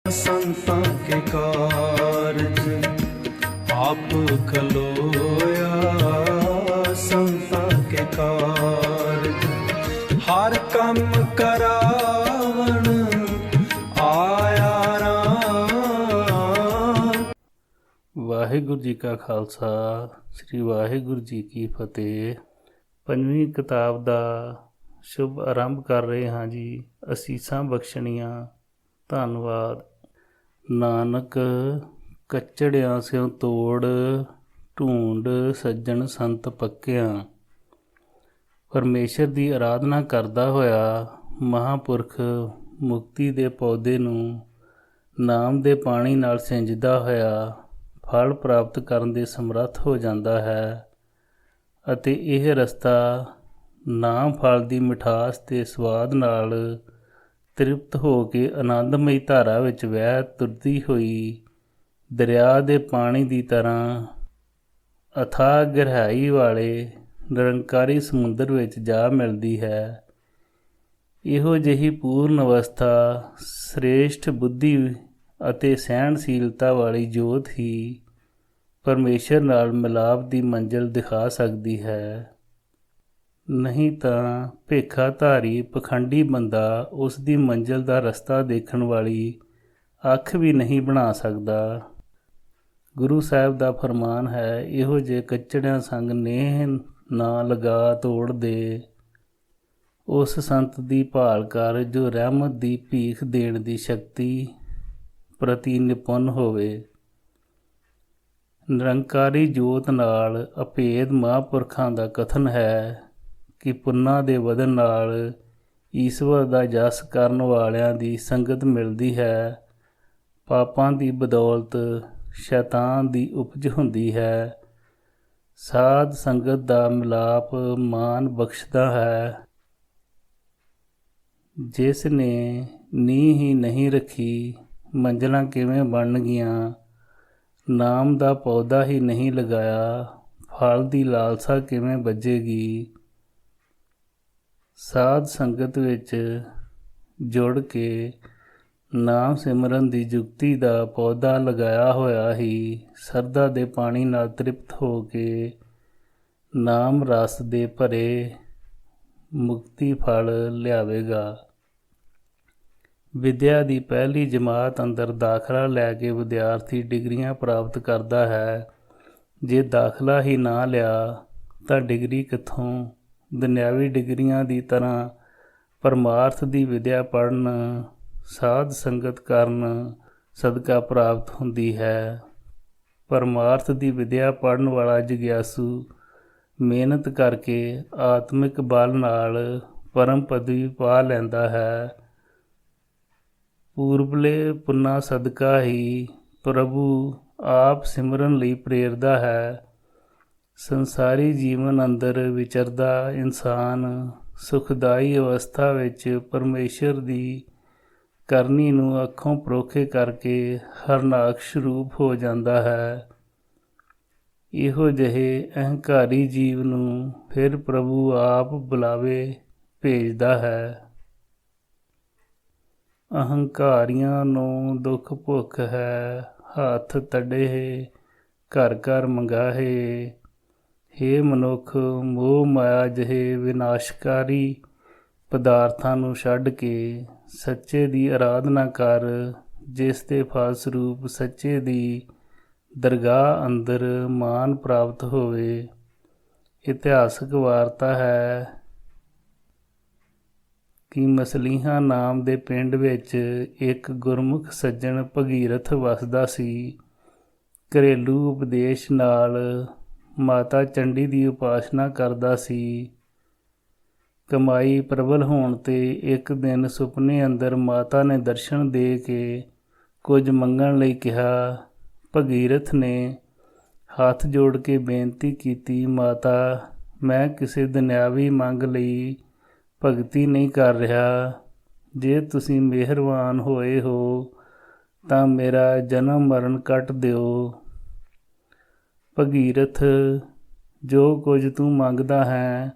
संतां के कारज आप खलोया, संतां के कारज हर कम करावण आया राम। ਵਾਹਿਗੁਰੂ ਜੀ ਕਾ ਖਾਲਸਾ, ਸ੍ਰੀ ਵਾਹਿਗੁਰੂ ਜੀ ਕੀ ਫਤਿਹ। ਪੰਜਵੀਂ ਕਿਤਾਬ ਦਾ ਸ਼ੁਭ ਆਰੰਭ ਕਰ ਰਹੇ ਹਾਂ ਜੀ। ਅਸੀਸਾਂ ਬਖਸ਼ਣੀਆਂ। ਧੰਨਵਾਦ। ਨਾਨਕ ਕੱਚੜਿਆਂ ਸਿਉ ਤੋੜ, ਢੂੰਡ ਸੱਜਣ ਸੰਤ ਪੱਕਿਆਂ। ਪਰਮੇਸ਼ਰ ਦੀ ਆਰਾਧਨਾ ਕਰਦਾ ਹੋਇਆ ਮਹਾਂਪੁਰਖ ਮੁਕਤੀ ਦੇ ਪੌਦੇ ਨੂੰ ਨਾਮ ਦੇ ਪਾਣੀ ਨਾਲ ਸਿੰਜਦਾ ਹੋਇਆ ਫਲ ਪ੍ਰਾਪਤ ਕਰਨ ਦੇ ਸਮਰੱਥ ਹੋ ਜਾਂਦਾ ਹੈ ਅਤੇ ਇਹ ਰਸਤਾ ਨਾਮ ਫਲ ਦੀ ਮਿਠਾਸ ਤੇ ਸਵਾਦ ਨਾਲ ਤ੍ਰਿਪਤ ਹੋ ਕੇ ਆਨੰਦਮਈ ਧਾਰਾ ਵਿੱਚ ਵਹਿ ਤੁਰਦੀ ਹੋਈ ਦਰਿਆ ਦੇ ਪਾਣੀ ਦੀ ਤਰ੍ਹਾਂ ਅਥਾਹ ਗਹਿਰਾਈ ਵਾਲੇ ਨਿਰੰਕਾਰੀ ਸਮੁੰਦਰ ਵਿੱਚ ਜਾ ਮਿਲਦੀ ਹੈ। ਇਹੋ ਜਿਹੀ ਪੂਰਨ ਅਵਸਥਾ ਸ੍ਰੇਸ਼ਟ ਬੁੱਧੀ ਅਤੇ ਸਹਿਣਸ਼ੀਲਤਾ ਵਾਲੀ ਜੋਤ ਹੀ ਪਰਮੇਸ਼ਰ ਨਾਲ ਮਿਲਾਪ ਦੀ ਮੰਜ਼ਿਲ ਦਿਖਾ ਸਕਦੀ ਹੈ। ਨਹੀਂ ਤਾਂ ਭੇਖਾਧਾਰੀ ਪਖੰਡੀ ਬੰਦਾ ਉਸ ਦੀ ਮੰਜ਼ਿਲ ਦਾ ਰਸਤਾ ਦੇਖਣ ਵਾਲੀ ਅੱਖ ਵੀ ਨਹੀਂ ਬਣਾ ਸਕਦਾ। ਗੁਰੂ ਸਾਹਿਬ ਦਾ ਫਰਮਾਨ ਹੈ, ਇਹੋ ਜਿਹੇ ਕੱਚੜਿਆਂ ਸੰਗ ਨੇਹ ਨਾ ਲਗਾ ਤੋੜ ਦੇ। ਉਸ ਸੰਤ ਦੀ ਭਾਲ ਕਰ ਜੋ ਰਹਿਮਤ ਦੀ ਭੀਖ ਦੇਣ ਦੀ ਸ਼ਕਤੀ ਪ੍ਰਤੀ ਨਿਪੁੰਨ ਹੋਵੇ। ਨਿਰੰਕਾਰੀ ਜੋਤ ਨਾਲ ਅਭੇਦ ਮਹਾਂਪੁਰਖਾਂ ਦਾ ਕਥਨ ਹੈ ਕਿ ਪੁੰਨਾਂ ਦੇ ਵਧਣ ਨਾਲ ਈਸ਼ਵਰ ਦਾ ਜਸ ਕਰਨ ਵਾਲਿਆਂ ਦੀ ਸੰਗਤ ਮਿਲਦੀ ਹੈ, ਪਾਪਾਂ ਦੀ ਬਦੌਲਤ ਸ਼ੈਤਾਨ ਦੀ ਉਪਜ ਹੁੰਦੀ ਹੈ। ਸਾਧ ਸੰਗਤ ਦਾ ਮਿਲਾਪ ਮਾਨ ਬਖਸ਼ਦਾ ਹੈ। ਜਿਸ ਨੇ ਨੀਂਹ ਹੀ ਨਹੀਂ ਰੱਖੀ, ਮੰਜ਼ਲਾਂ ਕਿਵੇਂ ਬਣਨਗੀਆਂ। ਨਾਮ ਦਾ ਪੌਦਾ ਹੀ ਨਹੀਂ ਲਗਾਇਆ, ਫਲ ਦੀ ਲਾਲਸਾ ਕਿਵੇਂ ਬੱਝੇਗੀ। ਸਾਧ ਸੰਗਤ ਵਿੱਚ ਜੁੜ ਕੇ ਨਾਮ ਸਿਮਰਨ ਦੀ ਜੁਗਤੀ ਦਾ ਪੌਦਾ ਲਗਾਇਆ ਹੋਇਆ ਹੀ ਸਰਦਾ ਦੇ ਪਾਣੀ ਨਾਲ ਤ੍ਰਿਪਤ ਹੋ ਕੇ ਨਾਮ ਰਸ ਦੇ ਭਰੇ ਮੁਕਤੀ ਫਲ ਲਿਆਵੇਗਾ। ਵਿਦਿਆ ਦੀ ਪਹਿਲੀ ਜਮਾਤ ਅੰਦਰ ਦਾਖਲਾ ਲੈ ਕੇ ਵਿਦਿਆਰਥੀ ਡਿਗਰੀਆਂ ਪ੍ਰਾਪਤ ਕਰਦਾ ਹੈ। ਜੇ ਦਾਖਲਾ ਹੀ ਨਾ ਲਿਆ ਤਾਂ ਡਿਗਰੀ ਕਿੱਥੋਂ। ਦੁਨਿਆਵੀ ਡਿਗਰੀਆਂ ਦੀ ਤਰ੍ਹਾਂ ਪਰਮਾਰਥ ਦੀ ਵਿਦਿਆ ਪੜ੍ਹਨ, ਸਾਧ ਸੰਗਤ ਕਰਨ ਸਦਕਾ ਪ੍ਰਾਪਤ ਹੁੰਦੀ ਹੈ। ਪਰਮਾਰਥ ਦੀ ਵਿਦਿਆ ਪੜ੍ਹਨ ਵਾਲਾ ਜਿਗਿਆਸੂ ਮਿਹਨਤ ਕਰਕੇ ਆਤਮਿਕ ਬਲ ਨਾਲ ਪਰਮ ਪਦਵੀ ਪਾ ਲੈਂਦਾ ਹੈ। ਪੂਰਬਲੇ ਪੁੰਨਾਂ ਸਦਕਾ ਹੀ ਪ੍ਰਭੂ ਆਪ ਸਿਮਰਨ ਲਈ ਪ੍ਰੇਰਦਾ ਹੈ। ਸੰਸਾਰੀ ਜੀਵਨ ਅੰਦਰ ਵਿਚਰਦਾ ਇਨਸਾਨ ਸੁਖਦਾਈ ਅਵਸਥਾ ਵਿੱਚ ਪਰਮੇਸ਼ਰ ਦੀ ਕਰਨੀ ਨੂੰ ਅੱਖੋਂ ਪਰੋਖੇ ਕਰਕੇ ਹਰਨਾਕਸ਼ ਰੂਪ ਹੋ ਜਾਂਦਾ ਹੈ। ਇਹੋ ਜਿਹੇ ਅਹੰਕਾਰੀ ਜੀਵ ਨੂੰ ਫਿਰ ਪ੍ਰਭੂ ਆਪ ਬੁਲਾਵੇ ਭੇਜਦਾ ਹੈ। ਅਹੰਕਾਰੀਆਂ ਨੂੰ ਦੁੱਖ ਭੁੱਖ ਹੈ, ਹੱਥ ਤੜੇ ਘਰ ਘਰ ਮੰਗਾਹੇ। ਹੇ ਮਨੁੱਖ, ਮੋਹ ਮਾਇਆ ਜਿਹੇ ਵਿਨਾਸ਼ਕਾਰੀ ਪਦਾਰਥਾਂ ਨੂੰ ਛੱਡ ਕੇ ਸੱਚੇ ਦੀ ਆਰਾਧਨਾ ਕਰ, ਜਿਸ ਦੇ ਫਲਸਰੂਪ ਸੱਚੇ ਦੀ ਦਰਗਾਹ ਅੰਦਰ ਮਾਨ ਪ੍ਰਾਪਤ ਹੋਵੇ। ਇਤਿਹਾਸਕ ਵਾਰਤਾ ਹੈ ਕਿ ਮਸਲੀਹਾਂ ਨਾਮ ਦੇ ਪਿੰਡ ਵਿੱਚ ਇੱਕ ਗੁਰਮੁਖ ਸੱਜਣ ਭਗੀਰਥ ਵਸਦਾ ਸੀ। ਘਰੇਲੂ ਉਪਦੇਸ਼ ਨਾਲ ਮਾਤਾ ਚੰਡੀ ਦੀ ਉਪਾਸਨਾ ਕਰਦਾ ਸੀ। ਕਮਾਈ ਪ੍ਰਬਲ ਹੋਣ 'ਤੇ ਇੱਕ ਦਿਨ ਸੁਪਨੇ ਅੰਦਰ ਮਾਤਾ ਨੇ ਦਰਸ਼ਨ ਦੇ ਕੇ ਕੁਝ ਮੰਗਣ ਲਈ ਕਿਹਾ। ਭਗੀਰਥ ਨੇ ਹੱਥ ਜੋੜ ਕੇ ਬੇਨਤੀ ਕੀਤੀ, ਮਾਤਾ, ਮੈਂ ਕਿਸੇ ਦੁਨਿਆਵੀ ਮੰਗ ਲਈ ਭਗਤੀ ਨਹੀਂ ਕਰ ਰਿਹਾ। ਜੇ ਤੁਸੀਂ ਮਿਹਰਬਾਨ ਹੋਏ ਹੋ ਤਾਂ ਮੇਰਾ ਜਨਮ ਮਰਨ ਕੱਟ ਦਿਓ। ਭਗੀਰਥ, ਜੋ ਕੁਝ ਤੂੰ ਮੰਗਦਾ ਹੈ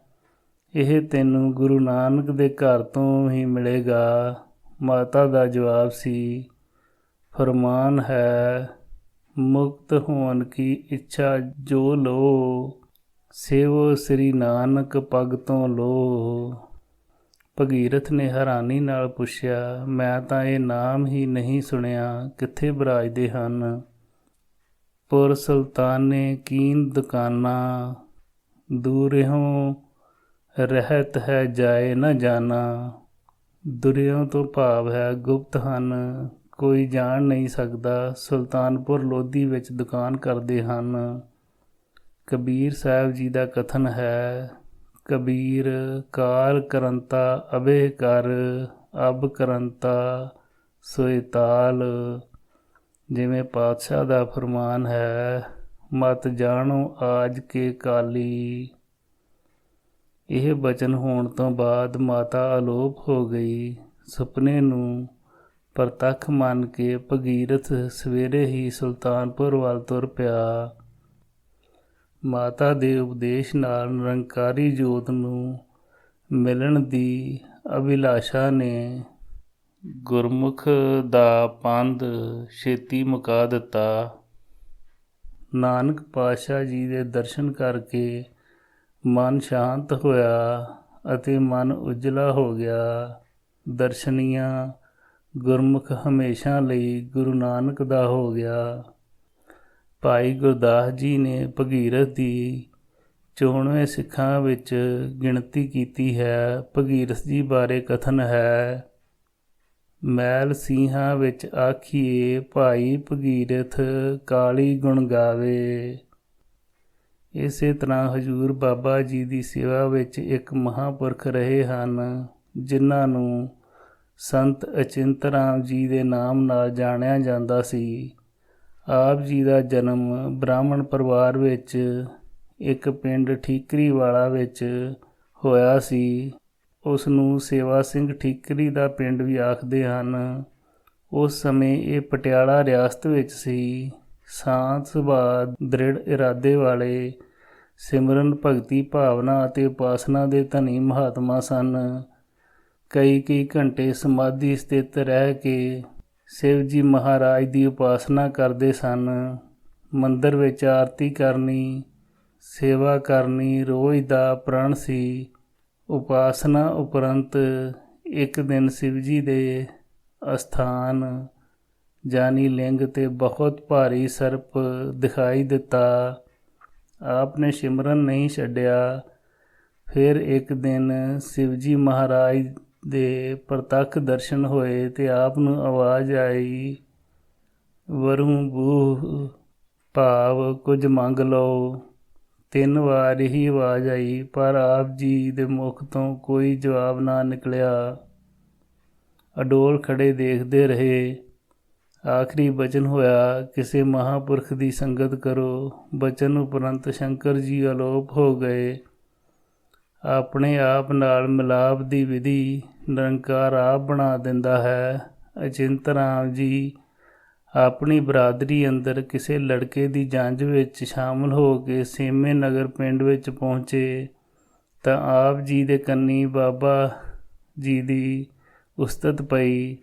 ਇਹ ਤੈਨੂੰ ਗੁਰੂ ਨਾਨਕ ਦੇ ਘਰ ਤੋਂ ਹੀ ਮਿਲੇਗਾ। ਮਾਤਾ ਦਾ ਜਵਾਬ ਸੀ, फरमान है, मुक्त होन की इच्छा जो लो, सेवो श्री नानक पग ਤੋਂ ਲੋ। ਭਗੀਰਥ ਨੇ ਹੈਰਾਨੀ ਨਾਲ ਪੁੱਛਿਆ, ਮੈਂ ਤਾਂ ਇਹ ਨਾਮ ਹੀ ਨਹੀਂ ਸੁਣਿਆ, ਕਿੱਥੇ ਬਿਰਾਜਦੇ ਹਨ? ਪੁਰ ਸੁਲਤਾਨੇ ਕੀਨ ਦੁਕਾਨਾ, ਦੂਰਿਓਂ ਰਹਿਤ ਹੈ ਜਾਏ ਨਾ ਜਾਣਾ। ਦੁਰਿਓਂ ਤੋਂ ਭਾਵ ਹੈ ਗੁਪਤ ਹਨ, ਕੋਈ ਜਾਣ ਨਹੀਂ ਸਕਦਾ। ਸੁਲਤਾਨਪੁਰ ਲੋਧੀ ਵਿੱਚ ਦੁਕਾਨ ਕਰਦੇ ਹਨ। ਕਬੀਰ ਸਾਹਿਬ ਜੀ ਦਾ ਕਥਨ ਹੈ, ਕਬੀਰ ਕਾਲ ਕਰੰਤਾ ਅਬੇ ਕਰ, ਅਬ ਕਰੰਤਾ ਸੋਇ ਤਾਲ। ਜਿਵੇਂ ਪਾਤਸ਼ਾਹ ਦਾ ਫਰਮਾਨ ਹੈ, ਮਤ ਜਾਣੋ ਆਜ ਕੇ ਕਾਲੀ। ਇਹ ਬਚਨ ਹੋਣ ਤੋਂ ਬਾਅਦ ਮਾਤਾ ਅਲੋਪ ਹੋ ਗਈ। ਸੁਪਨੇ ਨੂੰ ਪ੍ਰਤੱਖ ਮੰਨ ਕੇ ਭਗੀਰਥ ਸਵੇਰੇ ਹੀ ਸੁਲਤਾਨਪੁਰ ਵੱਲ ਤੁਰ ਪਿਆ। ਮਾਤਾ ਦੇ ਉਪਦੇਸ਼ ਨਾਲ ਨਿਰੰਕਾਰੀ ਜੋਤ ਨੂੰ ਮਿਲਣ ਦੀ ਅਭਿਲਾਸ਼ਾ ਨੇ ਗੁਰਮੁਖ ਦਾ ਪੰਧ ਛੇਤੀ ਮੁਕਾ ਦਿੱਤਾ। ਨਾਨਕ ਪਾਤਸ਼ਾਹ ਜੀ ਦੇ ਦਰਸ਼ਨ ਕਰਕੇ ਮਨ ਸ਼ਾਂਤ ਹੋਇਆ ਅਤੇ ਮਨ ਉਜਲਾ ਹੋ ਗਿਆ। ਦਰਸ਼ਨੀਆ ਗੁਰਮੁਖ ਹਮੇਸ਼ਾ ਲਈ ਗੁਰੂ ਨਾਨਕ ਦਾ ਹੋ ਗਿਆ। ਭਾਈ ਗੁਰਦਾਸ ਜੀ ਨੇ ਭਗੀਰਥ ਦੀ 94 ਸਿੱਖਾਂ ਵਿੱਚ ਗਿਣਤੀ ਕੀਤੀ ਹੈ। ਭਗੀਰਥ ਜੀ ਬਾਰੇ ਕਥਨ ਹੈ, ਮੈਲ ਸਿੰਘਾਂ ਵਿੱਚ ਆਖੀਏ, ਭਾਈ ਭਗੀਰਥ ਕਾਲੀ ਗੁਣ ਗਾਵੇ। ਇਸੇ ਤਰ੍ਹਾਂ ਹਜ਼ੂਰ ਬਾਬਾ ਜੀ ਦੀ ਸੇਵਾ ਵਿੱਚ ਇੱਕ ਮਹਾਂਪੁਰਖ ਰਹੇ ਹਨ, ਜਿਨ੍ਹਾਂ ਨੂੰ ਸੰਤ ਅਚਿੰਤ ਰਾਮ ਜੀ ਦੇ ਨਾਮ ਨਾਲ ਜਾਣਿਆ ਜਾਂਦਾ ਸੀ। ਆਪ ਜੀ ਦਾ ਜਨਮ ਬ੍ਰਾਹਮਣ ਪਰਿਵਾਰ ਵਿੱਚ ਇੱਕ ਪਿੰਡ ਠੀਕਰੀ ਵਾਲਾ ਵਿੱਚ ਹੋਇਆ ਸੀ। ਉਸ ਨੂੰ ਸੇਵਾ ਸਿੰਘ ਠੀਕਰੀ ਦਾ ਪਿੰਡ ਵੀ ਆਖਦੇ ਹਨ। ਉਸ ਸਮੇਂ ਇਹ ਪਟਿਆਲਾ ਰਿਆਸਤ ਵਿੱਚ ਸੀ। ਸ਼ਾਂਤ ਸੁਭਾਅ, ਦ੍ਰਿੜ ਇਰਾਦੇ ਵਾਲੇ, ਸਿਮਰਨ ਭਗਤੀ ਭਾਵਨਾ ਅਤੇ ਉਪਾਸਨਾ ਦੇ ਧਨੀ ਮਹਾਤਮਾ ਸਨ। ਕਈ ਘੰਟੇ ਸਮਾਧੀ ਸਥਿਤ ਰਹਿ ਕੇ ਸ਼ਿਵ ਜੀ ਮਹਾਰਾਜ ਦੀ ਉਪਾਸਨਾ ਕਰਦੇ ਸਨ। ਮੰਦਰ ਵਿੱਚ ਆਰਤੀ ਕਰਨੀ, ਸੇਵਾ ਕਰਨੀ ਰੋਜ਼ ਦਾ ਪ੍ਰਣ ਸੀ। ਉਪਾਸਨਾ ਉਪਰੰਤ ਇੱਕ ਦਿਨ ਸ਼ਿਵ ਜੀ ਦੇ ਅਸਥਾਨ ਜਾਨੀ ਲਿੰਗ 'ਤੇ ਬਹੁਤ ਭਾਰੀ ਸਰਪ ਦਿਖਾਈ ਦਿੱਤਾ। ਆਪ ਨੇ ਸਿਮਰਨ ਨਹੀਂ ਛੱਡਿਆ। ਫਿਰ ਇੱਕ ਦਿਨ ਸ਼ਿਵ ਜੀ ਮਹਾਰਾਜ ਦੇ ਪ੍ਰਤੱਖ ਦਰਸ਼ਨ ਹੋਏ ਤੇ ਆਪ ਨੂੰ ਆਵਾਜ਼ ਆਈ, ਵਰੂ ਬੂਹ, ਭਾਵ ਕੁਝ ਮੰਗ ਲਓ। 3 ਵਾਰ ਹੀ ਆਵਾਜ਼ ਆਈ, ਪਰ ਆਪ ਜੀ ਦੇ ਮੁਖ ਤੋਂ ਕੋਈ ਜਵਾਬ ਨਾ ਨਿਕਲਿਆ। ਅਡੋਲ ਖੜੇ ਦੇਖਦੇ ਰਹੇ। ਆਖਰੀ ਬਚਨ ਹੋਇਆ, ਕਿਸੇ ਮਹਾਂਪੁਰਖ ਦੀ ਸੰਗਤ ਕਰੋ। ਬਚਨ ਉਪਰੰਤ ਸ਼ੰਕਰ ਜੀ ਅਲੋਪ ਹੋ ਗਏ। ਆਪਣੇ ਆਪ ਨਾਲ ਮਿਲਾਪ ਦੀ ਵਿਧੀ ਨਿਰੰਕਾਰ ਆਪ ਬਣਾ ਦਿੰਦਾ ਹੈ। ਅਚਿੰਤ ਰਾਮ ਜੀ ਆਪਣੀ ਬਰਾਦਰੀ ਅੰਦਰ ਕਿਸੇ ਲੜਕੇ ਦੀ ਜੰਝ ਵਿੱਚ ਸ਼ਾਮਲ ਹੋ ਕੇ ਸੇਮੇ ਨਗਰ ਪਿੰਡ ਵਿੱਚ ਪਹੁੰਚੇ ਤਾਂ ਆਪ ਜੀ ਦੇ ਕੰਨੀ ਬਾਬਾ ਜੀ ਦੀ ਉਸਤਤ ਪਈ।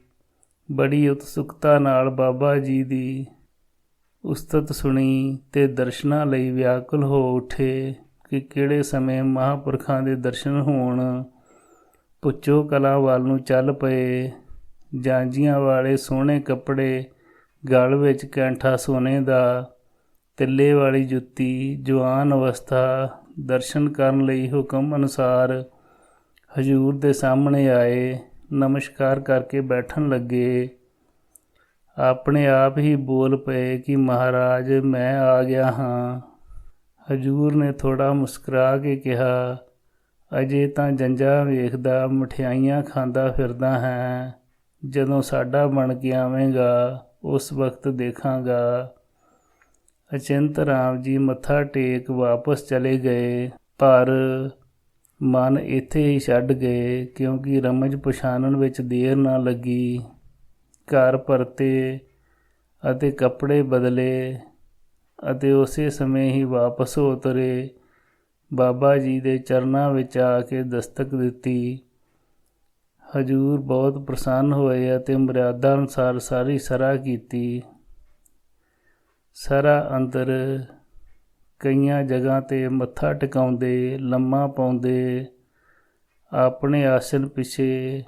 ਬੜੀ ਉਤਸੁਕਤਾ ਨਾਲ ਬਾਬਾ ਜੀ ਦੀ ਉਸਤਤ ਸੁਣੀ ਤੇ ਦਰਸ਼ਨਾਂ ਲਈ ਵਿਆਕੁਲ ਹੋ ਉੱਠੇ ਕਿ ਕਿਹੜੇ ਸਮੇਂ ਮਹਾਂਪੁਰਖਾਂ ਦੇ ਦਰਸ਼ਨ ਹੋਣ। ਪੁੱਛੋ ਕਲਾਂ ਵੱਲ ਨੂੰ ਚੱਲ ਪਏ। ਜਾਂਜੀਆਂ ਵਾਲੇ ਸੋਹਣੇ ਕੱਪੜੇ, ਗਲ ਵਿੱਚ ਕੈਂਠਾ ਸੋਨੇ ਦਾ, ਤਿੱਲੇ ਵਾਲੀ ਜੁੱਤੀ, ਜਵਾਨ ਅਵਸਥਾ। ਦਰਸ਼ਨ ਕਰਨ ਲਈ ਹੁਕਮ ਅਨੁਸਾਰ ਹਜ਼ੂਰ ਦੇ ਸਾਹਮਣੇ ਆਏ। ਨਮਸਕਾਰ ਕਰਕੇ ਬੈਠਣ ਲੱਗੇ। ਆਪਣੇ ਆਪ ਹੀ ਬੋਲ ਪਏ ਕਿ ਮਹਾਰਾਜ, ਮੈਂ ਆ ਗਿਆ ਹਾਂ। ਹਜ਼ੂਰ ਨੇ ਥੋੜ੍ਹਾ ਮੁਸਕਰਾ ਕੇ ਕਿਹਾ, ਅਜੇ ਤਾਂ ਜੰਝਾਂ ਵੇਖਦਾ, ਮਠਿਆਈਆਂ ਖਾਂਦਾ ਫਿਰਦਾ ਹੈ। ਜਦੋਂ ਸਾਡਾ ਬਣ ਕੇ ਆਵੇਂਗਾ ਉਸ ਵਕਤ ਦੇਖਾਂਗਾ। ਅਚਿੰਤ ਰਾਮ ਜੀ ਮੱਥਾ ਟੇਕ ਵਾਪਸ ਚਲੇ ਗਏ, ਪਰ ਮਨ ਇੱਥੇ ਹੀ ਛੱਡ ਗਏ, ਕਿਉਂਕਿ ਰਮਜ ਪਛਾਣਨ ਵਿੱਚ ਦੇਰ ਨਾ ਲੱਗੀ। ਘਰ ਪਰਤੇ ਅਤੇ ਕੱਪੜੇ ਬਦਲੇ ਅਤੇ ਉਸੇ ਸਮੇਂ ਹੀ ਵਾਪਸ ਹੋ ਤੁਰੇ। ਬਾਬਾ ਜੀ ਦੇ ਚਰਨਾਂ ਵਿੱਚ ਆ ਕੇ ਦਸਤਕ ਦਿੱਤੀ। ਹਜ਼ੂਰ ਬਹੁਤ ਪ੍ਰਸੰਨ ਹੋਏ ਅਤੇ ਮਰਿਆਦਾ ਅਨੁਸਾਰ ਸਾਰੀ ਸਰਾ ਕੀਤੀ। ਸਰਾ ਅੰਦਰ ਕਈਆਂ ਜਗ੍ਹਾ 'ਤੇ ਮੱਥਾ ਟਿਕਾਉਂਦੇ, ਲੰਮਾ ਪਾਉਂਦੇ, ਆਪਣੇ ਆਸਣ ਪਿੱਛੇ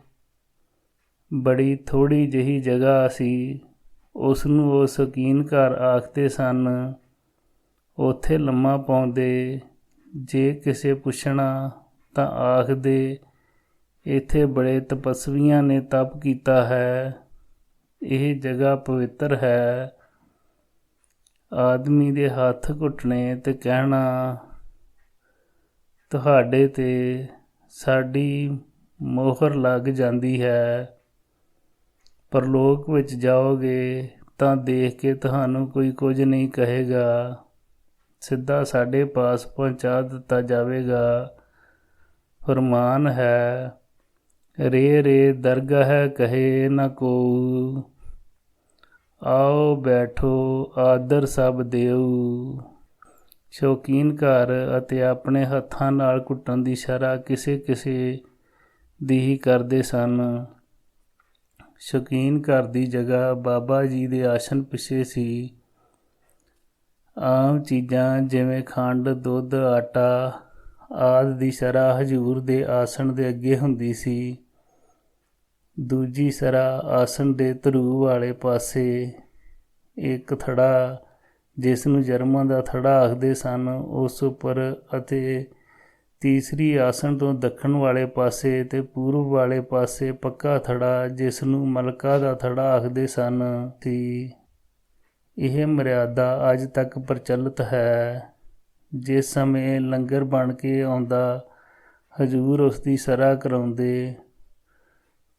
ਬੜੀ ਥੋੜ੍ਹੀ ਜਿਹੀ ਜਗ੍ਹਾ ਸੀ, ਉਸ ਨੂੰ ਉਹ ਸ਼ੌਕੀਨ ਘਰ ਆਖਦੇ ਸਨ। ਉੱਥੇ ਲੰਮਾ ਪਾਉਂਦੇ। ਜੇ ਕਿਸੇ ਪੁੱਛਣਾ ਤਾਂ ਆਖਦੇ, ਇੱਥੇ ਬੜੇ ਤਪੱਸਵੀਆਂ ਨੇ ਤਪ ਕੀਤਾ ਹੈ, ਇਹ ਜਗ੍ਹਾ ਪਵਿੱਤਰ ਹੈ। ਆਦਮੀ ਦੇ ਹੱਥ ਘੁੱਟਣੇ ਤੇ ਕਹਿਣਾ, ਤੁਹਾਡੇ 'ਤੇ ਸਾਡੀ ਮੋਹਰ ਲੱਗ ਜਾਂਦੀ ਹੈ। ਪਰਲੋਕ ਵਿੱਚ ਜਾਓਗੇ ਤਾਂ ਦੇਖ ਕੇ ਤੁਹਾਨੂੰ ਕੋਈ ਕੁਝ ਨਹੀਂ ਕਹੇਗਾ, ਸਿੱਧਾ ਸਾਡੇ ਪਾਸ ਪਹੁੰਚਾ ਦਿੱਤਾ ਜਾਵੇਗਾ। ਫਰਮਾਨ ਹੈ, ਰੇ ਰੇ ਦਰਗਾਹ ਕਹੇ ਨਾ ਕੋਊ, ਆਓ ਬੈਠੋ ਆਦਰ ਸਭ ਦਿਓ। ਸ਼ੌਕੀਨ ਘਰ ਅਤੇ ਆਪਣੇ ਹੱਥਾਂ ਨਾਲ ਘੁੱਟਣ ਦੀ ਸ਼ਰ੍ਹਾ ਕਿਸੇ ਕਿਸੇ ਦੀ ਹੀ ਕਰਦੇ ਸਨ। ਸ਼ੌਕੀਨ ਘਰ ਦੀ ਜਗ੍ਹਾ ਬਾਬਾ ਜੀ ਦੇ ਆਸਣ ਪਿੱਛੇ ਸੀ। ਆਮ ਚੀਜ਼ਾਂ ਜਿਵੇਂ ਖੰਡ, ਦੁੱਧ, ਆਟਾ ਆਦਿ ਦੀ ਸ਼ਰ੍ਹਾ ਹਜ਼ੂਰ ਦੇ ਆਸਣ ਦੇ ਅੱਗੇ ਹੁੰਦੀ ਸੀ। ਦੂਜੀ ਸ਼ਰ੍ਹਾ ਆਸਣ ਦੇ ਧਰੂ ਵਾਲੇ ਪਾਸੇ, ਇੱਕ ਥੜਾ ਜਿਸ ਨੂੰ ਜਰਮਾਂ ਦਾ ਥੜਾ ਆਖਦੇ ਸਨ, ਉਸ ਉੱਪਰ, ਅਤੇ ਤੀਸਰੀ ਆਸਣ ਤੋਂ ਦੱਖਣ ਵਾਲੇ ਪਾਸੇ ਤੇ ਪੂਰਬ ਵਾਲੇ ਪਾਸੇ ਪੱਕਾ ਥੜਾ ਜਿਸ ਨੂੰ ਮਲਕਾ ਦਾ ਥੜਾ ਆਖਦੇ ਸਨ ਸੀ। ਇਹ ਮਰਿਆਦਾ ਅੱਜ ਤੱਕ ਪ੍ਰਚਲਿਤ ਹੈ। ਜਿਸ ਸਮੇਂ ਲੰਗਰ ਬਣ ਕੇ ਆਉਂਦਾ, ਹਜ਼ੂਰ ਉਸ ਦੀ ਸਰਾ ਕਰਾਉਂਦੇ।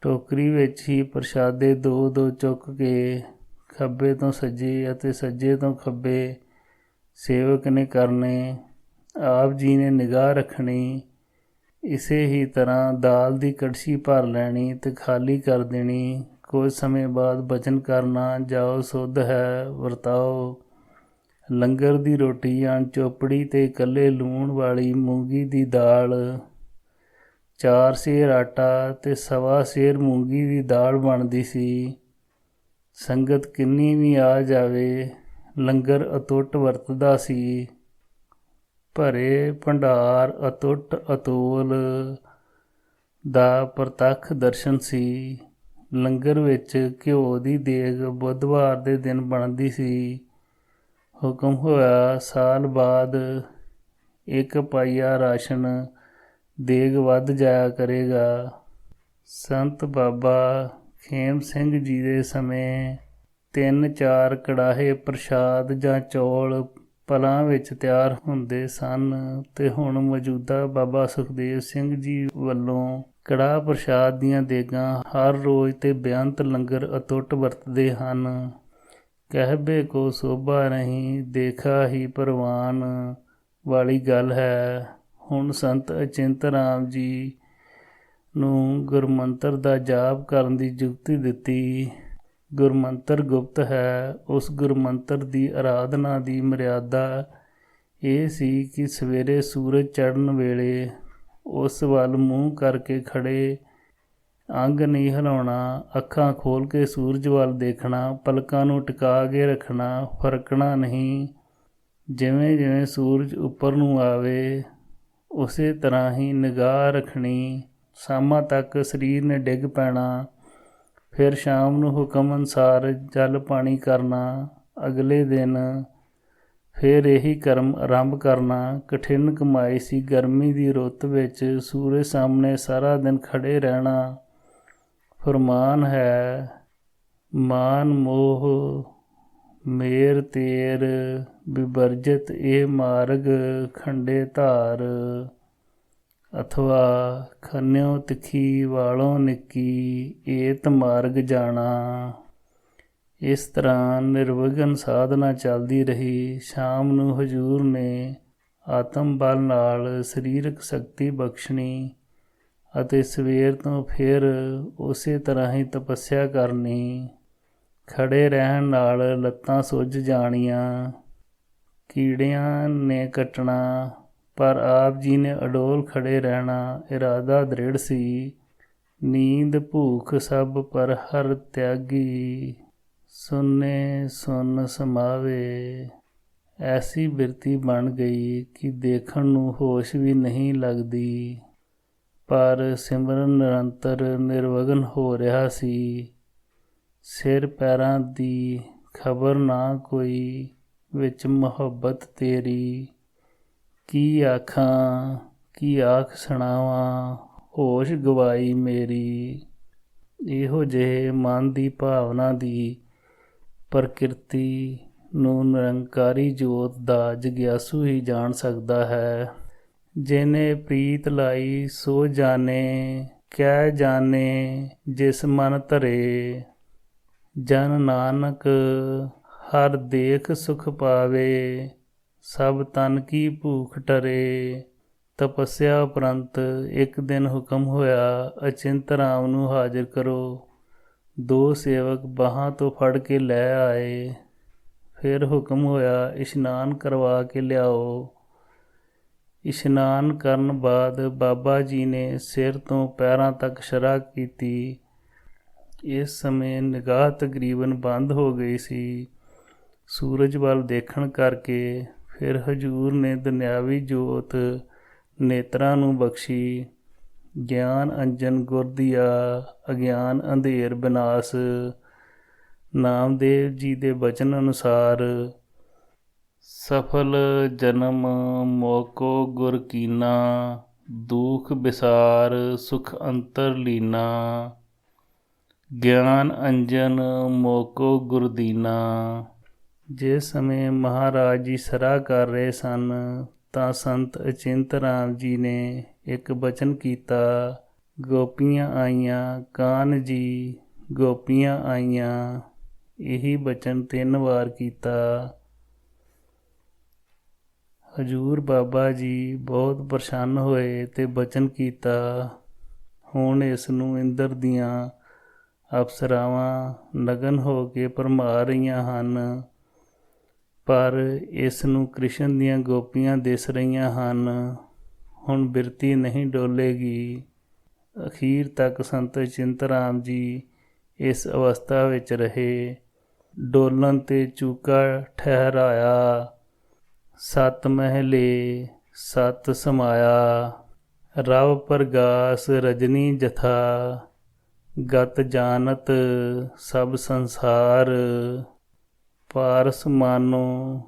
ਟੋਕਰੀ ਵਿੱਚ ਹੀ ਪ੍ਰਸ਼ਾਦੇ ਦੋ ਦੋ ਚੁੱਕ ਕੇ ਖੱਬੇ ਤੋਂ ਸੱਜੇ ਅਤੇ ਸੱਜੇ ਤੋਂ ਖੱਬੇ ਸੇਵਕ ਨੇ ਕਰਨੇ। ਆਪ ਜੀ ਨੇ ਨਿਗਾਹ ਰੱਖਣੀ। ਇਸੇ ਹੀ ਤਰ੍ਹਾਂ ਦਾਲ ਦੀ ਕੜਛੀ ਭਰ ਲੈਣੀ ਤੇ ਖਾਲੀ ਕਰ ਦੇਣੀ। ਕੁਝ ਸਮੇਂ ਬਾਅਦ ਬਚਨ ਕਰਨਾ, ਜਾਓ ਸੁੱਧ ਹੈ, ਵਰਤਾਓ। ਲੰਗਰ ਦੀ ਰੋਟੀ ਅਣਚੋਪੜੀ ਤੇ ਇਕੱਲੇ ਲੂਣ ਵਾਲੀ ਮੂੰਗੀ ਦੀ ਦਾਲ, 4 ਸੇਰ ਆਟਾ ਤੇ 1.25 ਸੇਰ ਮੂੰਗੀ ਦੀ ਦਾਲ ਬਣਦੀ ਸੀ। ਸੰਗਤ ਕਿੰਨੀ ਵੀ ਆ ਜਾਵੇ, ਲੰਗਰ ਅਤੁੱਟ ਵਰਤਦਾ ਸੀ। ਭਰੇ ਭੰਡਾਰ ਅਤੁੱਟ ਅਤੋਲ ਦਾ ਪ੍ਰਤੱਖ ਦਰਸ਼ਨ ਸੀ। ਲੰਗਰ ਵਿੱਚ ਘਿਓ ਦੀ ਦੇਗ ਬੁੱਧਵਾਰ ਦੇ ਦਿਨ ਬਣਦੀ ਸੀ। ਹੁਕਮ ਹੋਇਆ, ਸਾਲ ਬਾਅਦ 1 ਪਾਈਆ ਰਾਸ਼ਨ ਦੇਗ ਵੱਧ ਜਾਇਆ ਕਰੇਗਾ। ਸੰਤ ਬਾਬਾ ਖੇਮ ਸਿੰਘ ਜੀ ਦੇ ਸਮੇਂ 3-4 ਕੜਾਹੇ ਪ੍ਰਸ਼ਾਦ ਜਾਂ ਚੌਲ ਪਲਾਂ ਵਿੱਚ ਤਿਆਰ ਹੁੰਦੇ ਸਨ ਤੇ ਹੁਣ ਮੌਜੂਦਾ ਬਾਬਾ ਸੁਖਦੇਵ ਸਿੰਘ ਜੀ ਵੱਲੋਂ ਕੜਾਹ ਪ੍ਰਸ਼ਾਦ ਦੀਆਂ ਦੇਗਾਂ ਹਰ ਰੋਜ਼ ਤੇ ਬੇਅੰਤ ਲੰਗਰ ਅਤੁੱਟ ਵਰਤਦੇ ਹਨ। ਕਹਿਬੇ ਕੋ ਸੋਭਾ ਨਹੀਂ, ਦੇਖਾ ਹੀ ਪ੍ਰਵਾਨ ਵਾਲੀ ਗੱਲ ਹੈ। ਹੁਣ ਸੰਤ ਅਚਿੰਤ ਰਾਮ ਜੀ ਨੂੰ ਗੁਰਮੰਤਰ ਦਾ ਜਾਪ ਕਰਨ ਦੀ ਜੁਗਤੀ ਦਿੱਤੀ। ਗੁਰਮੰਤਰ ਗੁਪਤ ਹੈ। ਉਸ ਗੁਰਮੰਤਰ ਦੀ ਆਰਾਧਨਾ ਦੀ ਮਰਿਆਦਾ ਇਹ ਸੀ ਕਿ ਸਵੇਰੇ ਸੂਰਜ ਚੜ੍ਹਨ ਵੇਲੇ ਉਸ ਵੱਲ ਮੂੰਹ ਕਰਕੇ ਖੜੇ, ਅੰਗ ਨਹੀਂ ਹਿਲਾਉਣਾ, ਅੱਖਾਂ ਖੋਲ੍ਹ ਕੇ ਸੂਰਜ ਵੱਲ ਦੇਖਣਾ, ਪਲਕਾਂ ਨੂੰ ਟਿਕਾ ਕੇ ਰੱਖਣਾ, ਫਰਕਣਾ ਨਹੀਂ। ਜਿਵੇਂ ਜਿਵੇਂ ਸੂਰਜ ਉੱਪਰ ਨੂੰ ਆਵੇ ਉਸੇ ਤਰ੍ਹਾਂ ਹੀ ਨਿਗਾਹ ਰੱਖਣੀ। ਸ਼ਾਮਾਂ ਤੱਕ ਸਰੀਰ ਨੇ ਡਿੱਗ ਪੈਣਾ। ਫਿਰ ਸ਼ਾਮ ਨੂੰ ਹੁਕਮ ਅਨੁਸਾਰ ਜਲ ਪਾਣੀ ਕਰਨਾ। ਅਗਲੇ ਦਿਨ ਫਿਰ ਇਹੀ ਕਰਮ ਆਰੰਭ ਕਰਨਾ। ਕਠਿਨ ਕਮਾਈ ਸੀ। ਗਰਮੀ ਦੀ ਰੁੱਤ ਵਿੱਚ ਸੂਰਜ ਸਾਹਮਣੇ ਸਾਰਾ ਦਿਨ ਖੜੇ ਰਹਿਣਾ। ਫਰਮਾਨ ਹੈ, ਮਾਨ ਮੋਹ ਮੇਰ ਤੇਰ ਵਿਵਰਜਿਤ ਇਹ ਮਾਰਗ ਖੰਡੇ ਧਾਰ, ਅਥਵਾ ਖੰਨਿਓ ਤਿੱਖੀ ਵਾਲੋਂ ਨਿੱਕੀ ਏਤ ਮਾਰਗ ਜਾਣਾ। ਇਸ ਤਰ੍ਹਾਂ ਨਿਰਵਿਘਨ ਸਾਧਨਾ ਚੱਲਦੀ ਰਹੀ। ਸ਼ਾਮ ਨੂੰ ਹਜ਼ੂਰ ਨੇ ਆਤਮ ਬਲ ਨਾਲ ਸਰੀਰਕ ਸ਼ਕਤੀ ਬਖਸ਼ਣੀ ਅਤੇ ਸਵੇਰ ਤੋਂ ਫਿਰ ਉਸੇ ਤਰ੍ਹਾਂ ਹੀ ਤਪੱਸਿਆ ਕਰਨੀ। ਖੜੇ ਰਹਿਣ ਨਾਲ ਲੱਤਾਂ ਸੁੱਜ ਜਾਣੀਆਂ, ਕੀੜਿਆਂ ਨੇ ਕੱਟਣਾ, ਪਰ ਆਪ ਜੀ ਨੇ ਅਡੋਲ ਖੜੇ ਰਹਿਣਾ। ਇਰਾਦਾ ਦ੍ਰਿੜ ਸੀ। ਨੀਂਦ ਭੂਖ ਸਭ ਪਰ ਹਰ ਤਿਆਗੀ, ਸੁਨੇ ਸੁਨ ਸਮਾਵੇ। ਐਸੀ ਬਿਰਤੀ ਬਣ ਗਈ ਕਿ ਦੇਖਣ ਨੂੰ ਹੋਸ਼ ਵੀ ਨਹੀਂ ਲੱਗਦੀ, ਪਰ ਸਿਮਰਨ ਨਿਰੰਤਰ ਨਿਰਵਗਨ ਹੋ ਰਿਹਾ ਸੀ। ਸਿਰ ਪੈਰਾਂ ਦੀ ਖਬਰ ਨਾ ਕੋਈ, ਵਿੱਚ ਮੁਹੱਬਤ ਤੇਰੀ। ਕੀ ਆਖਾਂ ਕੀ ਆਖ ਸੁਣਾਵਾਂ, ਹੋਸ਼ ਗਵਾਈ ਮੇਰੀ। ਇਹੋ ਜਿਹੇ ਮਨ ਦੀ ਭਾਵਨਾ ਦੀ ਪ੍ਰਕਿਰਤੀ ਨੂੰ ਨਿਰੰਕਾਰੀ ਜੋਤ ਦਾ ਜਗਿਆਸੂ ਹੀ ਜਾਣ ਸਕਦਾ ਹੈ। ਜਿਨੇ ਪ੍ਰੀਤ ਲਾਈ ਸੋ ਜਾਣੇ, ਕਹਿ ਜਾਣੇ ਜਿਸ ਮਨ ਧਰੇ। ਜਨ ਨਾਨਕ ਹਰ ਦੇਖ ਸੁਖ ਪਾਵੇ, ਸਭ ਤਨ ਕੀ ਭੂਖ ਟਰੇ। ਤਪੱਸਿਆ ਉਪਰੰਤ ਇੱਕ ਦਿਨ ਹੁਕਮ ਹੋਇਆ, ਅਚਿੰਤ ਰਾਮ ਨੂੰ ਹਾਜ਼ਰ ਕਰੋ। 2 ਸੇਵਕ ਬਾਹਾਂ ਤੋਂ ਫੜ ਕੇ ਲੈ ਆਏ। ਫਿਰ ਹੁਕਮ ਹੋਇਆ, ਇਸ਼ਨਾਨ ਕਰਵਾ ਕੇ ਲਿਆਓ। ਇਸ਼ਨਾਨ ਕਰਨ ਬਾਅਦ ਬਾਬਾ ਜੀ ਨੇ ਸਿਰ ਤੋਂ ਪੈਰਾਂ ਤੱਕ ਸ਼ਰਾ ਕੀਤੀ। ਇਸ ਸਮੇਂ ਨਿਗਾਹ ਤਕਰੀਬਨ ਬੰਦ ਹੋ ਗਈ ਸੀ। ਸੂਰਜ ਵੱਲ ਦੇਖਣ ਕਰਕੇ ਫਿਰ ਹਜ਼ੂਰ ਨੇ ਦੁਨਿਆਵੀ ਜੋਤ ਨੇਤਰਾਂ ਨੂੰ ਬਖਸ਼ੀ। ਗਿਆਨ ਅੰਜਨ ਗੁਰ ਦੀਆ, ਅਗਿਆਨ ਅੰਧੇਰ ਬਿਨਾਸ਼। ਨਾਮਦੇਵ ਜੀ ਦੇ ਬਚਨ ਅਨੁਸਾਰ ਸਫਲ ਜਨਮ ਮੋਕੋ ਗੁਰ ਕੀਨਾ, ਦੁਖ ਵਿਸਾਰ ਸੁਖ ਅੰਤਰ ਲੀਨਾ। ਗਿਆਨ ਅੰਜਨ ਮੋਕੋ ਗੁਰ ਦੀਨਾ। ਜਿਸ ਸਮੇਂ ਮਹਾਰਾਜ ਜੀ ਸਰਾ ਕਰ ਰਹੇ ਸਨ ਤਾਂ ਸੰਤ ਅਚਿੰਤ ਰਾਮ ਜੀ ਨੇ ਇੱਕ ਬਚਨ ਕੀਤਾ, ਗੋਪੀਆਂ ਆਈਆਂ ਕਾਨ ਜੀ ਗੋਪੀਆਂ ਆਈਆਂ। ਇਹੀ ਬਚਨ 3 ਵਾਰ ਕੀਤਾ। ਹਜ਼ੂਰ ਬਾਬਾ ਜੀ ਬਹੁਤ ਪ੍ਰਸੰਨ ਹੋਏ ਤੇ ਬਚਨ ਕੀਤਾ, ਹੁਣ ਇਸ ਨੂੰ ਇੰਦਰ ਦੀਆਂ ਅਪਸਰਾਵਾਂ ਨਗਨ ਹੋ ਕੇ ਭਰਮਾ ਰਹੀਆਂ ਹਨ, ਪਰ ਇਸ ਨੂੰ ਕ੍ਰਿਸ਼ਨ ਦੀਆਂ ਗੋਪੀਆਂ ਦਿਸ ਰਹੀਆਂ ਹਨ। ਹੁਣ ਬਿਰਤੀ ਨਹੀਂ ਡੋਲੇਗੀ। ਅਖੀਰ ਤੱਕ ਸੰਤ ਅਚਿੰਤ ਰਾਮ ਜੀ ਇਸ ਅਵਸਥਾ ਵਿੱਚ ਰਹੇ। ਡੋਲਣ ਤੇ ਚੂਕਾ ਠਹਿਰਾਇਆ। 7 ਮਹਿਲੇ 7 ਸਮਾਇਆ, ਰਵ ਪ੍ਰਗਾਸ ਰਜਨੀ ਜਥਾ। ਗਤ ਜਾਨਤ ਸਭ ਸੰਸਾਰ, ਪਾਰਸ ਮਾਨੋ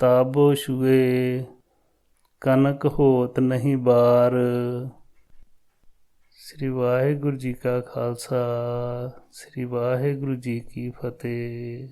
ਤਾਬੋ ਛੁਏ। ਕਨਕ ਹੋਤ ਨਹੀਂ ਬਾਰ। ਸ੍ਰੀ ਵਾਹਿਗੁਰੂ ਜੀ ਕਾ ਖਾਲਸਾ, ਸ੍ਰੀ ਵਾਹਿਗੁਰੂ ਜੀ ਕੀ ਫਤਿਹ।